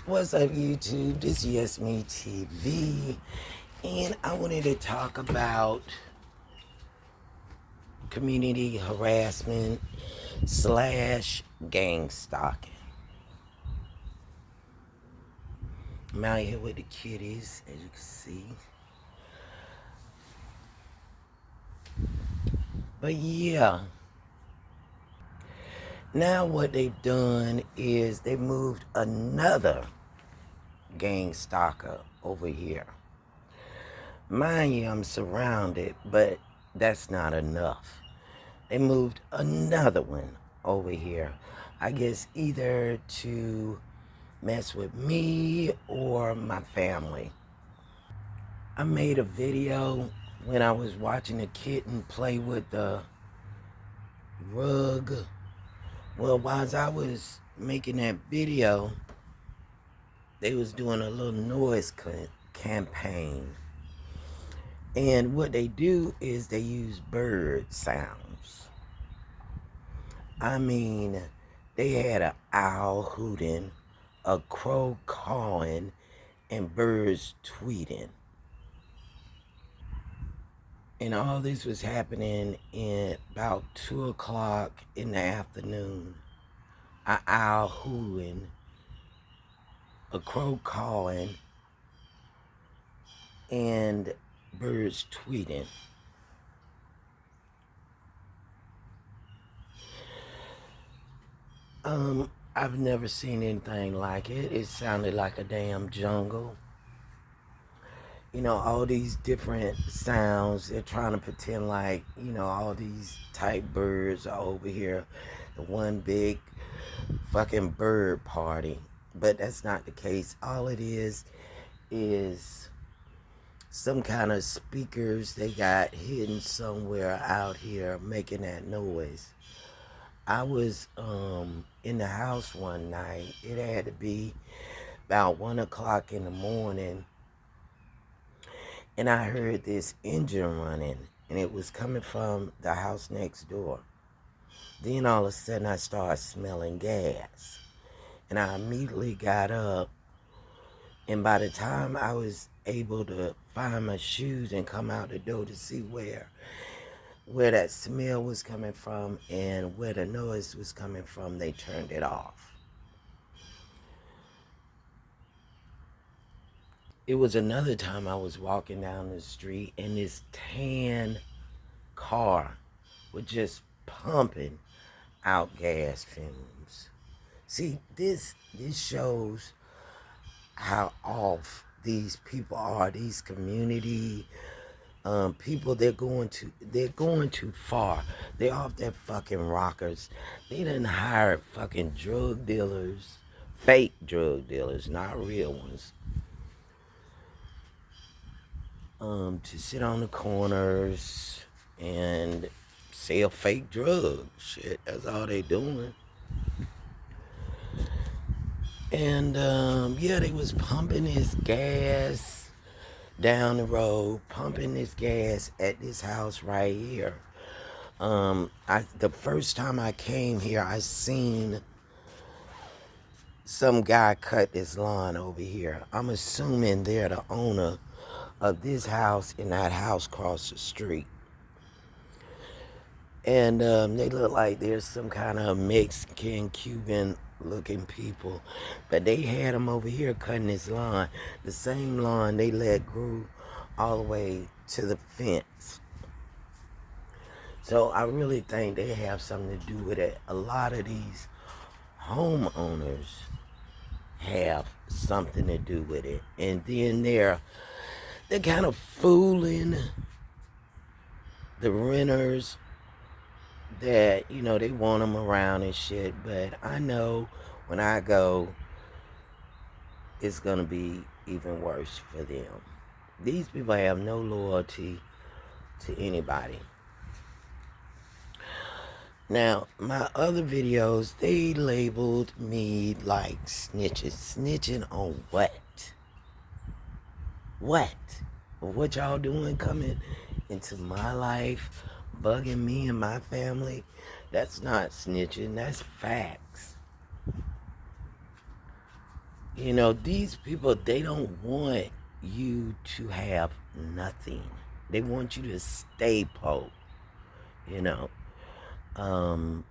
What's up, YouTube? This is Yes Me TV, and I wanted to talk about community harassment slash gang stalking. I'm out here with the kitties, as you can see. But yeah, now what they've done is they moved another gang stalker over here. Mind you, I'm surrounded, but that's not enough. They moved another one over here. I guess either to mess with me or my family. I made a video when I was watching a kitten play with the rug. Well, while I was making that video, they was doing a little noise campaign. And what they do is they use bird sounds. I mean, they had an owl hooting, a crow cawing, and birds tweeting. And all this was happening in about 2 o'clock in the afternoon. An owl hooting, a crow cawing, and birds tweeting. I've never seen anything like it. It sounded like a damn jungle. You know, all these different sounds. They're trying to pretend like, you know, all these type birds are over here. The one big fucking bird party. But that's not the case. All it is some kind of speakers they got hidden somewhere out here making that noise. I was in the house one night. It had to be about 1 o'clock in the morning, and I heard this engine running, and it was coming from the house next door. Then all of a sudden I started smelling gas, and I immediately got up, and by the time I was able to find my shoes and come out the door to see where that smell was coming from and where the noise was coming from, they turned it off. It was another time I was walking down the street and this tan car was just pumping out gas fumes. See, this shows how off these people are, these community people. They're going too far. They're off their fucking rockers. They done hired fucking drug dealers, fake drug dealers, not real ones, to sit on the corners and sell fake drugs. Shit, that's all they doing. And yeah, they was pumping this gas down the road, pumping this gas at this house right here. The first time I came here, I seen some guy cut this lawn over here. I'm assuming they're the owner of this house and that house across the street. And they look like there's some kind of Mexican, Cuban looking people. But they had them over here cutting this lawn. The same lawn they let grew all the way to the fence. So I really think they have something to do with it. A lot of these homeowners have something to do with it. And then they're kind of fooling the renters that, you know, they want them around and shit. But I know when I go, it's going to be even worse for them. These people have no loyalty to anybody. Now, my other videos, they labeled me like snitches. Snitching on what? What? What y'all doing coming into my life, bugging me and my family? That's not snitching, that's facts. You know, these people, they don't want you to have nothing. They want you to stay poor, you know. Um,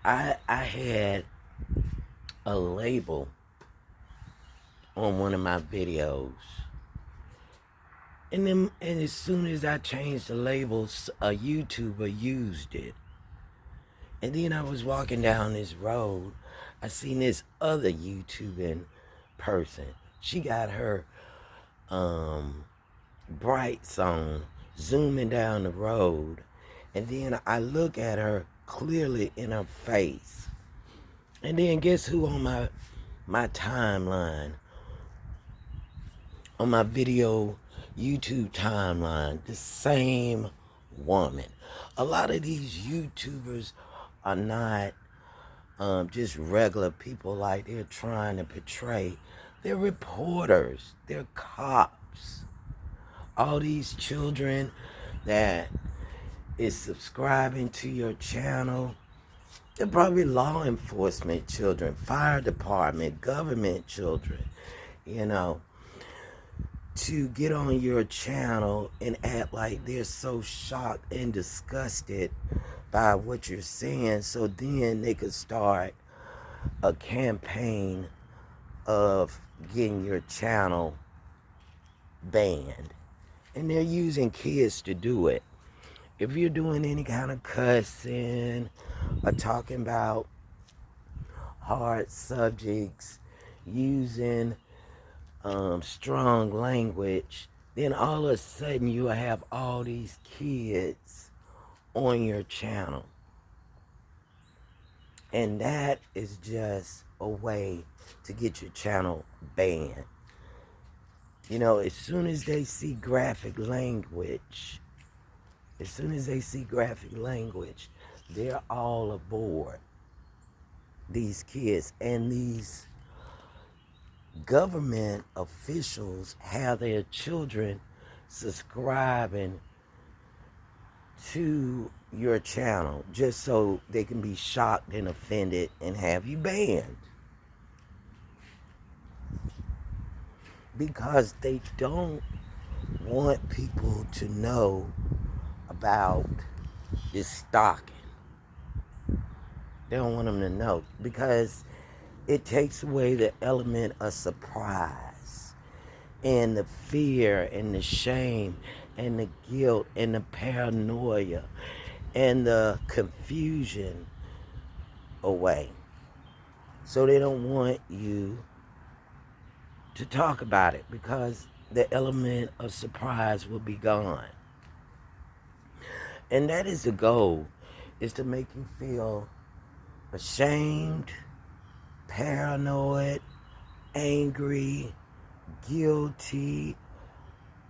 I had a label on one of my videos. And as soon as I changed the labels, a YouTuber used it. And then I was walking down this road. I seen this other YouTubing person. She got her brights on, zooming down the road. And then I look at her clearly in her face. And then guess who on my timeline, on my video YouTube timeline? The same woman. A lot of these YouTubers are not just regular people like they're trying to portray. They're reporters. They're cops. All these children that is subscribing to your channel, they're probably law enforcement children, fire department, government children, you know, to get on your channel and act like they're so shocked and disgusted by what you're saying, so then they could start a campaign of getting your channel banned. And they're using kids to do it. If you're doing any kind of cussing or talking about hard subjects, using strong language, then all of a sudden you have all these kids on your channel. And that is just a way to get your channel banned. You know, as soon as they see graphic language, they're all aboard. These kids and these government officials have their children subscribing to your channel just so they can be shocked and offended and have you banned. Because they don't want people to know about this stalking. They don't want them to know because it takes away the element of surprise and the fear and the shame and the guilt and the paranoia and the confusion away. So they don't want you to talk about it because the element of surprise will be gone. And that is the goal, is to make you feel ashamed, paranoid, angry, guilty,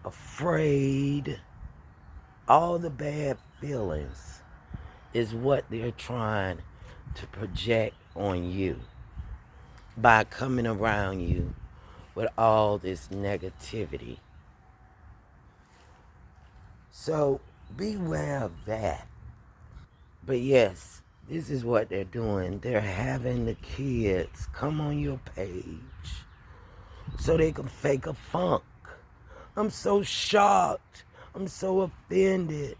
afraid. All the bad feelings is what they're trying to project on you by coming around you with all this negativity. So beware of that. But yes, this is what they're doing. They're having the kids come on your page so they can fake a funk. I'm so shocked. I'm so offended.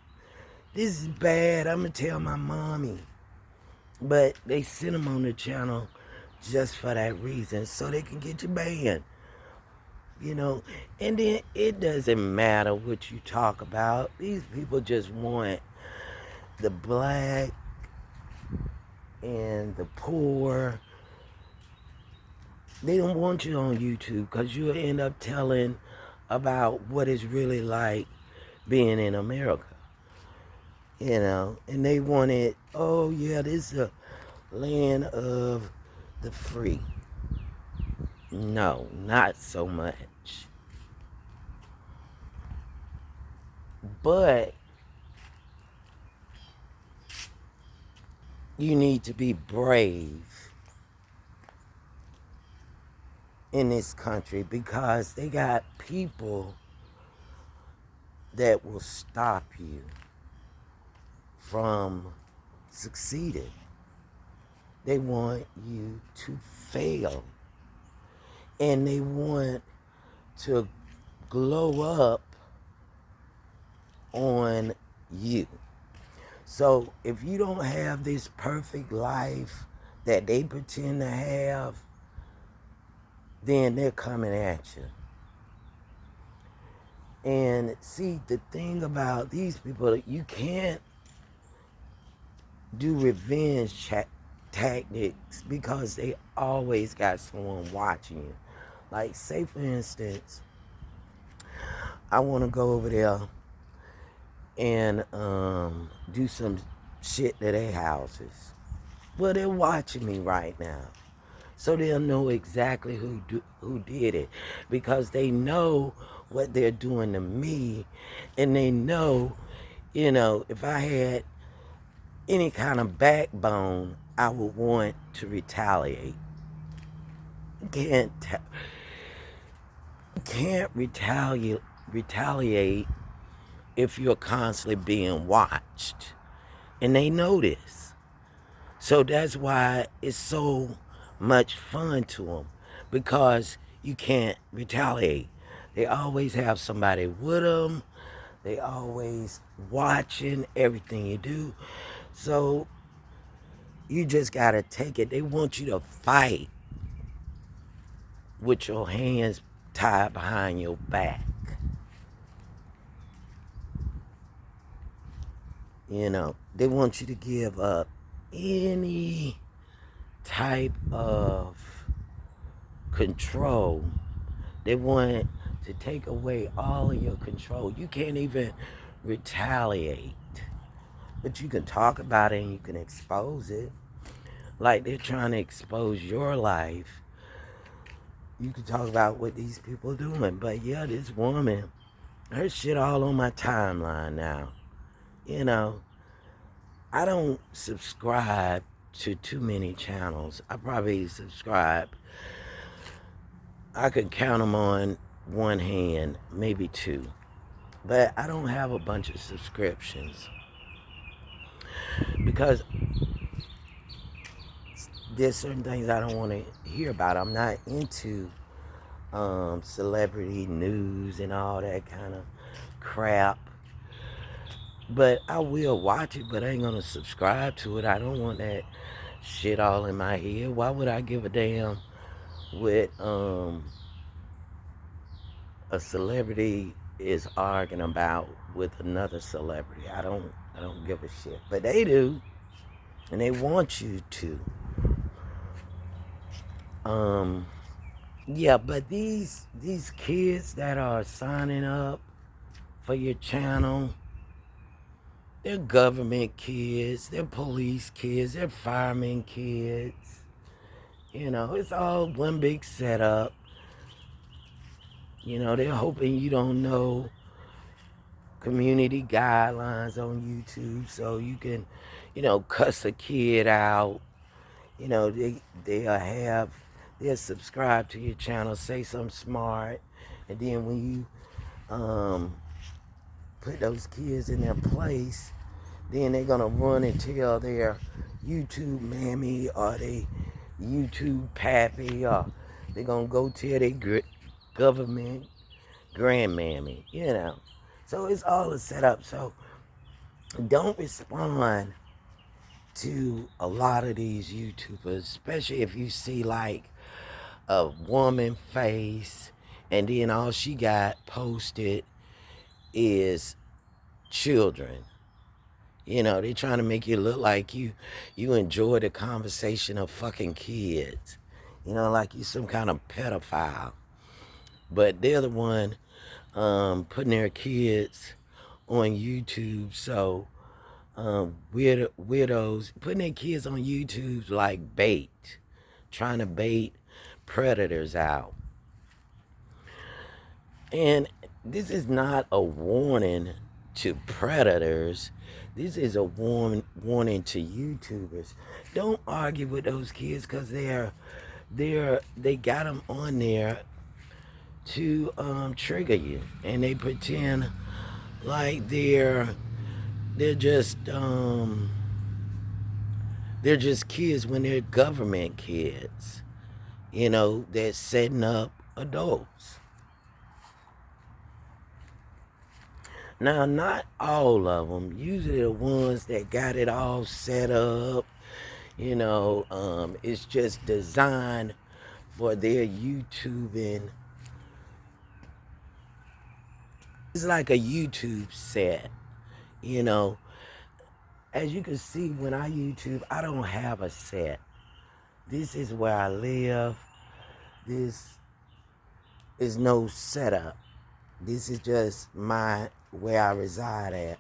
This is bad. I'm going to tell my mommy. But they sent them on the channel just for that reason, so they can get you banned. You know, and then it doesn't matter what you talk about. These people just want the black and the poor. They don't want you on YouTube because you'll end up telling about what it's really like being in America. You know, and they want it, oh yeah, this is a land of the free. No, not so much. But you need to be brave in this country because they got people that will stop you from succeeding. They want you to fail. and they want to glow up on you. So if you don't have this perfect life that they pretend to have, then they're coming at you. And see, the thing about these people, you can't do revenge tactics because they always got someone watching you. Like, say for instance, I want to go over there and do some shit to their houses. Well, they're watching me right now, so they'll know exactly who did it, because they know what they're doing to me, and they know, if I had any kind of backbone, I would want to retaliate. You can't retaliate if you're constantly being watched, and they know this. So that's why it's so much fun to them, because you can't retaliate. They always have somebody with them. They always watching everything you do. So you just gotta take it. They want you to fight with your hands tied behind your back. They want you to give up any type of control. They want to take away all of your control. You can't even retaliate, but you can talk about it and you can expose it. Like, they're trying to expose your life. You can talk about what these people are doing. But yeah, this woman, her shit all on my timeline now. I don't subscribe to too many channels. I probably subscribe, I could count them on one hand, maybe two. But I don't have a bunch of subscriptions because there's certain things I don't want to hear about. I'm not into celebrity news and all that kind of crap. But I will watch it, but I ain't gonna subscribe to it. I don't want that shit all in my head. Why would I give a damn what a celebrity is arguing about with another celebrity? I don't give a shit. But they do, and they want you to. Yeah, but these kids that are signing up for your channel, they're government kids, they're police kids, they're firemen kids. It's all one big setup. They're hoping you don't know community guidelines on YouTube, so you can, cuss a kid out. They'll subscribe to your channel, say something smart, and then when you put those kids in their place, then they're gonna run and tell their YouTube mammy or they YouTube pappy, or they're gonna go tell their government grandmammy, So it's all a setup. So don't respond to a lot of these YouTubers, especially if you see like a woman face and then all she got posted is children. They're trying to make you look like you enjoy the conversation of fucking kids. Like you some kind of pedophile. But they're the one putting their kids on YouTube. So widows putting their kids on YouTube like bait, trying to bait predators out. And this is not a warning to predators. This is a warning to YouTubers. Don't argue with those kids because they got them on there to trigger you, and they pretend like they're just kids when they're government kids. that's setting up adults. Now, not all of them. Usually the ones that got it all set up, it's just designed for their YouTubing. It's like a YouTube set, you know. As you can see, when I YouTube, I don't have a set. This is where I live. This is no setup. This is just where I reside at.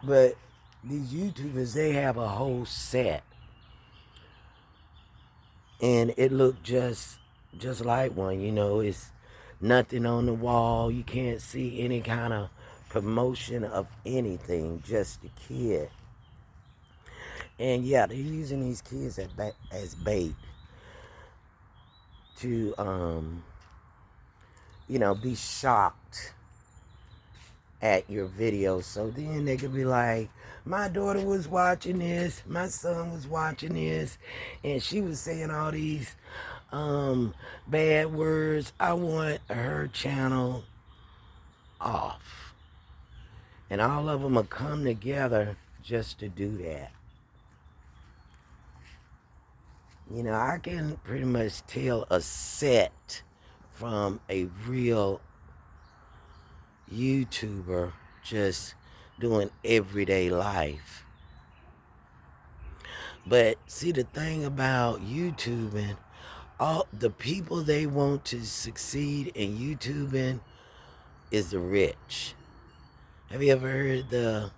But these YouTubers, they have a whole set. And it looked just like one, it's nothing on the wall. You can't see any kind of promotion of anything, just the kid. And yeah, they're using these kids as bait to, be shocked at your videos. So then they could be like, my daughter was watching this, my son was watching this, and she was saying all these bad words. I want her channel off. And all of them will come together just to do that. I can pretty much tell a set from a real YouTuber just doing everyday life. But see, the thing about YouTubing, all the people they want to succeed in YouTubing is the rich. Have you ever heard the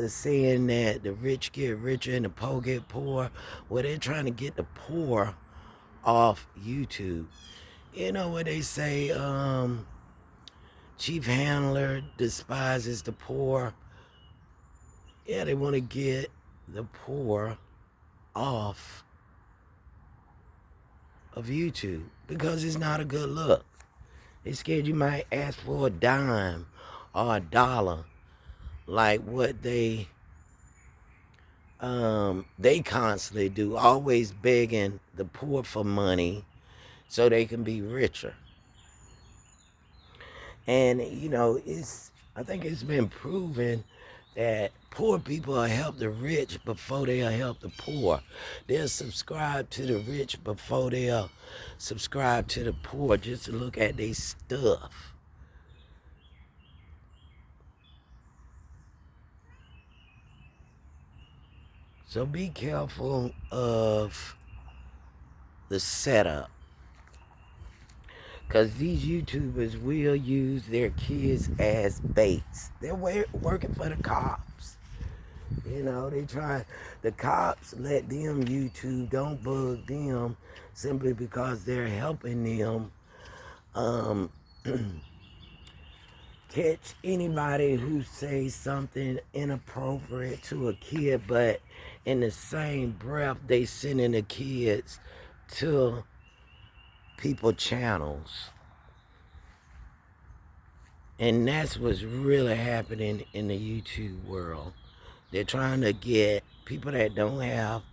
saying that the rich get richer and the poor get poor? Well, they're trying to get the poor off YouTube. You know what they say, chief handler despises the poor. Yeah, they want to get the poor off of YouTube because it's not a good look. They scared you might ask for a dime or a dollar, like what they constantly do, always begging the poor for money so they can be richer. And I think it's been proven that poor people will help the rich before they'll help the poor. They'll subscribe to the rich before they'll subscribe to the poor just to look at their stuff. So be careful of the setup. Because these YouTubers will use their kids as baits. They're working for the cops. The cops let them YouTube, don't bug them simply because they're helping them catch anybody who says something inappropriate to a kid, but in the same breath, they sending the kids to people channels. And that's what's really happening in the YouTube world. They're trying to get people that don't have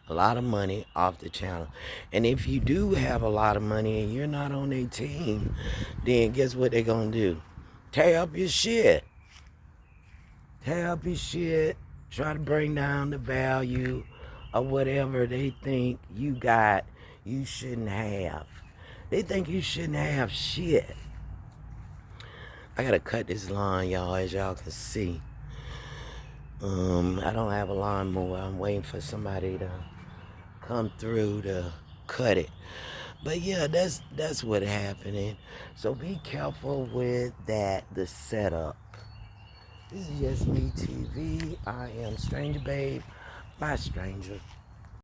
a lot of money off the channel. And if you do have a lot of money and you're not on their team, then guess what they're going to do? Tear up your shit. Tear up your shit. Try to bring down the value of whatever they think you got you shouldn't have. They think you shouldn't have shit. I gotta cut this lawn, y'all, as y'all can see. I don't have a lawnmower. I'm waiting for somebody to come through to cut it. But yeah, that's what's happening. So be careful with the setup. This is Just Me TV. I am Stranger Babe. Bye, stranger.